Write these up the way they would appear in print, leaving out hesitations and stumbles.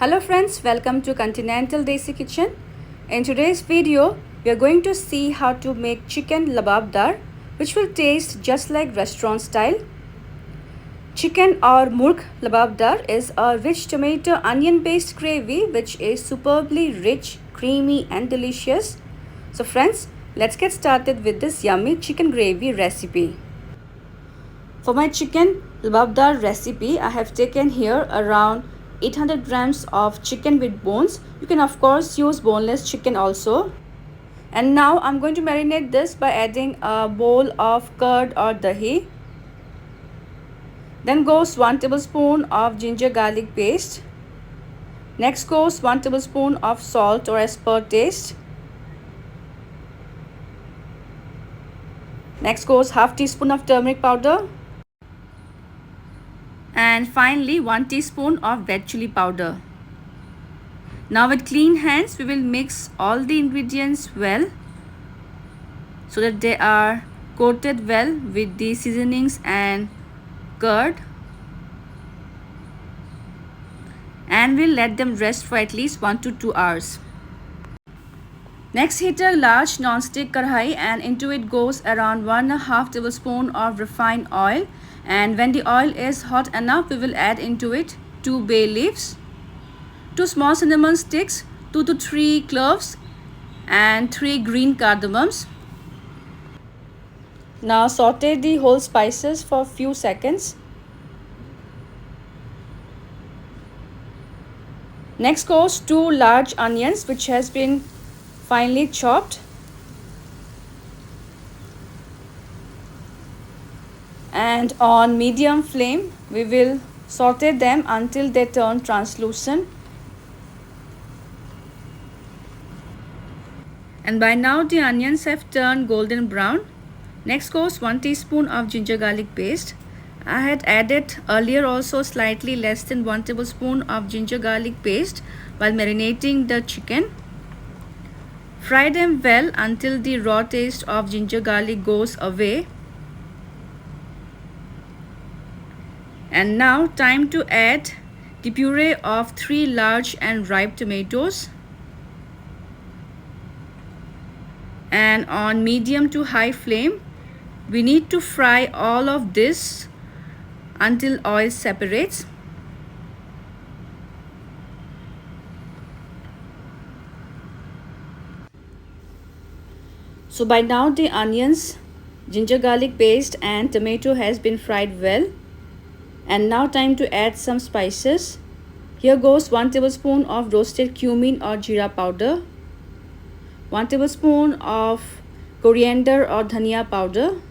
Hello friends, welcome to Continental Desi Kitchen. In today's video, we are going to see how to make chicken lababdar, which will taste just like restaurant style. Chicken or Murgh Lababdar is a rich tomato onion based gravy which is superbly rich, creamy and delicious. So friends, let's get started with this yummy chicken gravy recipe. For my chicken lababdar recipe, I have taken here around 800 grams of chicken with bones. You can of course use boneless chicken also. And now I'm going to marinate this by adding a bowl of curd or dahi. Then goes 1 tablespoon of ginger garlic paste. Next goes 1 tablespoon of salt or as per taste. Next goes half teaspoon of turmeric powder. And finally 1 teaspoon of red chilli powder. Now with clean hands we will mix all the ingredients well so that they are coated well with the seasonings and curd, and we'll let them rest for at least 1 to 2 hours. Next, heat a large non-stick kadhai and into it goes around 1.5 tablespoon of refined oil, and when the oil is hot enough we will add into it 2 bay leaves, 2 small cinnamon sticks, 2 to 3 cloves and 3 green cardamoms. Now saute the whole spices for a few seconds. Next goes 2 large onions which has been finely chopped, and on medium flame we will saute them until they turn translucent. And by now the onions have turned golden brown. Next goes 1 teaspoon of ginger garlic paste. I had added earlier also slightly less than 1 tablespoon of ginger garlic paste while marinating the chicken. Fry them well until the raw taste of ginger garlic goes away. And now time to add the puree of 3 large and ripe tomatoes. And on medium to high flame we need to fry all of this until oil separates. So by now the onions, ginger garlic paste and tomato has been fried well, and now time to add some spices. Here goes 1 tablespoon of roasted cumin or Zeera powder, 1 tablespoon of coriander or Dhaniya powder,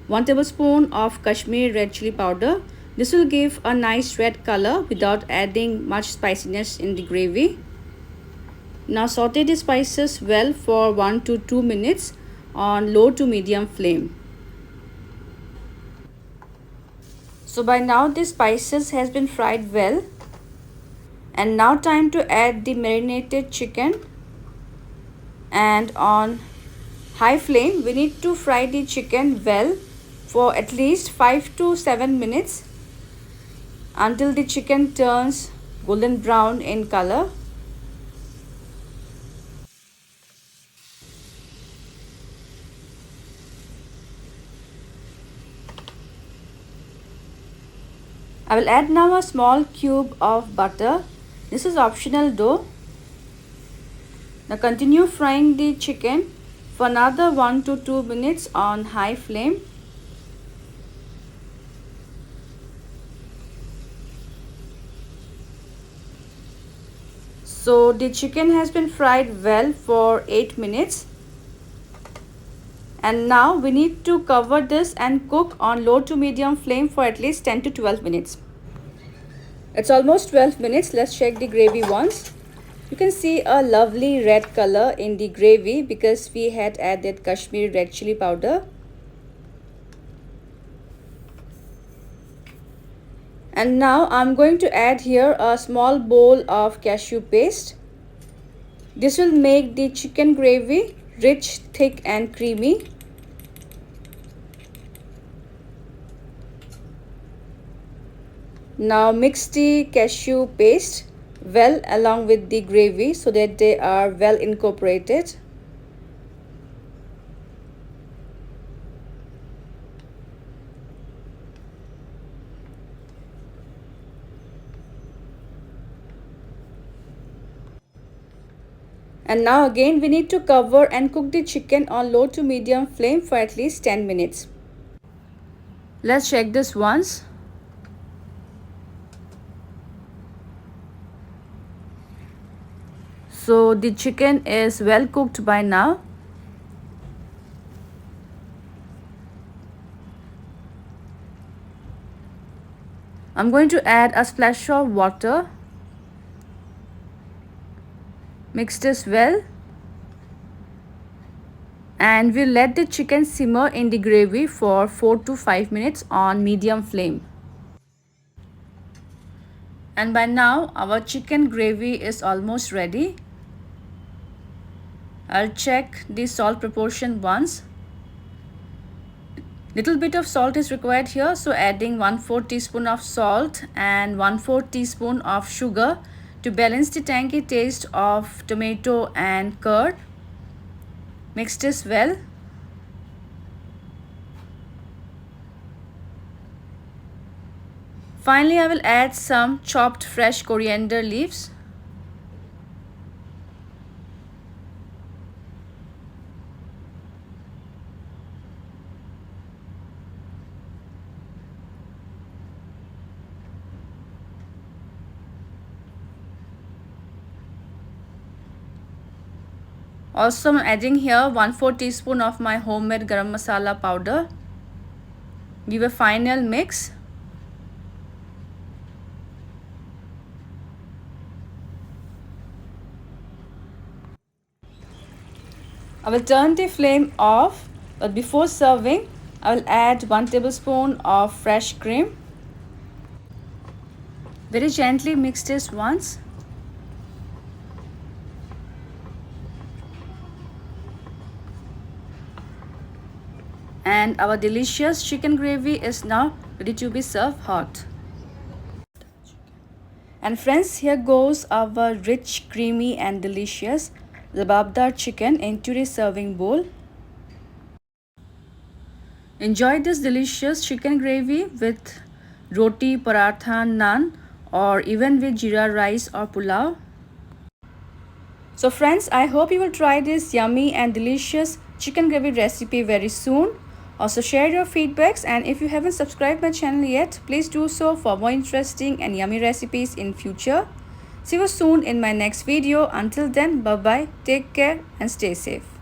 1 tablespoon of Kashmiri red chilli powder. This will give a nice red color without adding much spiciness in the gravy. Now saute the spices well for 1 to 2 minutes on low to medium flame. So by now the spices has been fried well, and now time to add the marinated chicken, and on high flame we need to fry the chicken well for at least 5 to 7 minutes until the chicken turns golden brown in color. I will add now a small cube of butter. This is optional though. Now continue frying the chicken for another 1 to 2 minutes on high flame. So the chicken has been fried well for 8 minutes. And now we need to cover this and cook on low to medium flame for at least 10 to 12 minutes. It's almost 12 minutes. Let's check the gravy once. You can see a lovely red color in the gravy because we had added Kashmiri red chilli powder. And now I'm going to add here a small bowl of cashew paste. This will make the chicken gravy rich, thick and creamy. Now mix the cashew paste well along with the gravy so that they are well incorporated. And now again we need to cover and cook the chicken on low to medium flame for at least 10 minutes. Let's check this once. So the chicken is well cooked by now. I'm going to add a splash of water. Mix this well. And we'll let the chicken simmer in the gravy for 4 to 5 minutes on medium flame. And by now our chicken gravy is almost ready. I'll check the salt proportion once. Little bit of salt is required here, so adding 1/4 teaspoon of salt and 1/4 teaspoon of sugar to balance the tangy taste of tomato and curd. Mix this well. Finally, I will add some chopped fresh coriander leaves. Also, I'm adding here 1/4 teaspoon of my homemade garam masala powder. Give a final mix. I will turn the flame off, but before serving, I will add 1 tablespoon of fresh cream. Very gently mix this once. And our delicious chicken gravy is now ready to be served hot. And friends, here goes our rich, creamy and delicious Lababdar chicken into the serving bowl. Enjoy this delicious chicken gravy with roti, paratha, naan, or even with jeera rice or pulao. So friends, I hope you will try this yummy and delicious chicken gravy recipe very soon. Also share your feedbacks, and if you haven't subscribed my channel yet, please do so for more interesting and yummy recipes in future. See you soon in my next video. Until then, bye bye, take care and stay safe.